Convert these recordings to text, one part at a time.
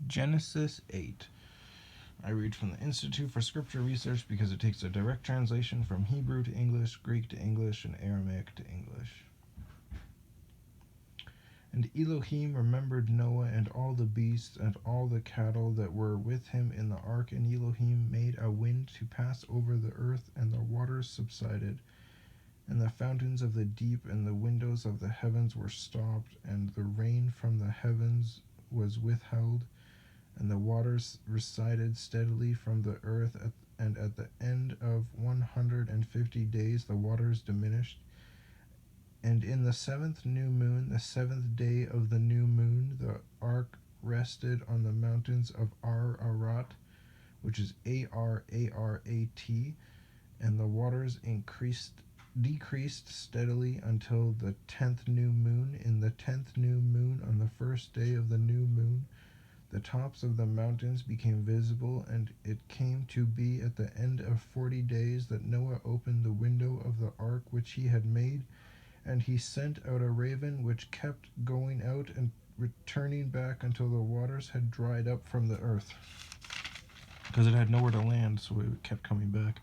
Genesis 8. I read from the Institute for Scripture Research because it takes a direct translation from Hebrew to English, Greek to English, and Aramaic to English. And Elohim remembered Noah and all the beasts and all the cattle that were with him in the ark, and Elohim made a wind to pass over the earth, and the waters subsided, and the fountains of the deep and the windows of the heavens were stopped, and the rain from the heavens was withheld, and the waters receded steadily from the earth, and at the end of 150 days the waters diminished. And in the 7th new moon, the 7th day of the new moon, the ark rested on the mountains of Ararat, which is Ararat, and the waters decreased steadily until the 10th new moon. In the 10th new moon, on the 1st day of the new moon, the tops of the mountains became visible, and it came to be at the end of 40 days that Noah opened the window of the ark which he had made, and he sent out a raven which kept going out and returning back until the waters had dried up from the earth, because it had nowhere to land, so it kept coming back.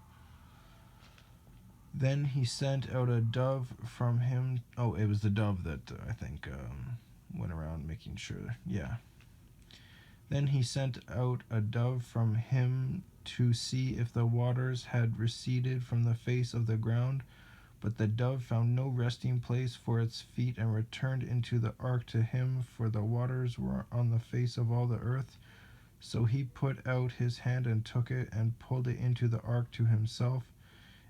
Then he sent out a dove from him. Oh, it was the dove that I think went around making sure. Yeah. Then he sent out a dove from him to see if the waters had receded from the face of the ground. But the dove found no resting place for its feet, and returned into the ark to him, for the waters were on the face of all the earth. So he put out his hand and took it, and pulled it into the ark to himself.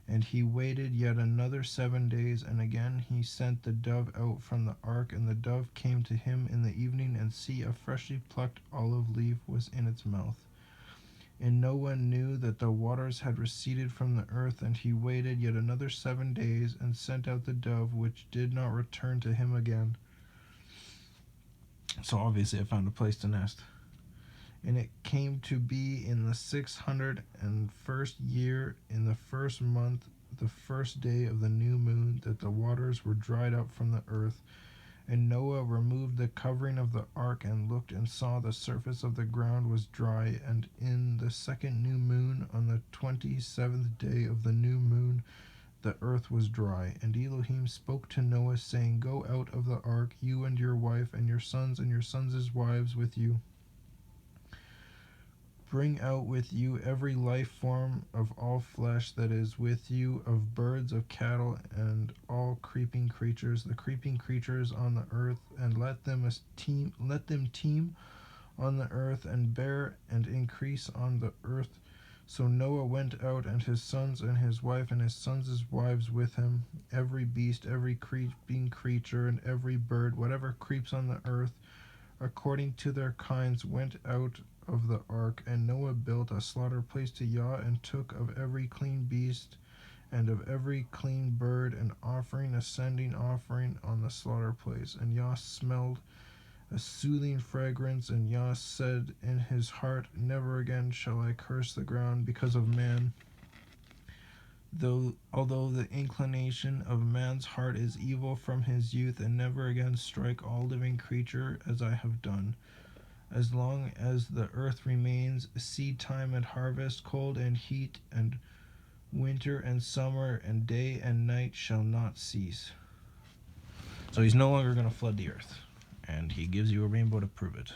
And he waited yet another 7 days, and again he sent the dove out from the ark, and the dove came to him in the evening, and see, a freshly plucked olive leaf was in its mouth. And Noah knew that the waters had receded from the earth, and he waited yet another 7 days, and sent out the dove, which did not return to him again. So obviously it found a place to nest. And it came to be in the 601st year, in the 1st month, the 1st day of the new moon, that the waters were dried up from the earth. And Noah removed the covering of the ark, and looked, and saw the surface of the ground was dry. And in the 2nd new moon, on the 27th day of the new moon, the earth was dry. And Elohim spoke to Noah, saying, Go out of the ark, you and your wife, and your sons' wives with you. Bring out with you every life form of all flesh that is with you, of birds, of cattle, and all creeping creatures, the creeping creatures on the earth, and let them teem on the earth, and bear and increase on the earth. So Noah went out, and his sons and his wife and his sons' wives with him. Every beast, every creeping creature, and every bird, whatever creeps on the earth, according to their kinds, went out of the ark. And Noah built a slaughter place to Yah, and took of every clean beast and of every clean bird an offering, a sending offering on the slaughter place. And Yah smelled a soothing fragrance, and Yah said in his heart, Never again shall I curse the ground because of man, although the inclination of man's heart is evil from his youth, and never again strike all living creature as I have done. As long as the earth remains, seed time and harvest, cold and heat, and winter and summer, and day and night shall not cease. So he's no longer going to flood the earth, and he gives you a rainbow to prove it.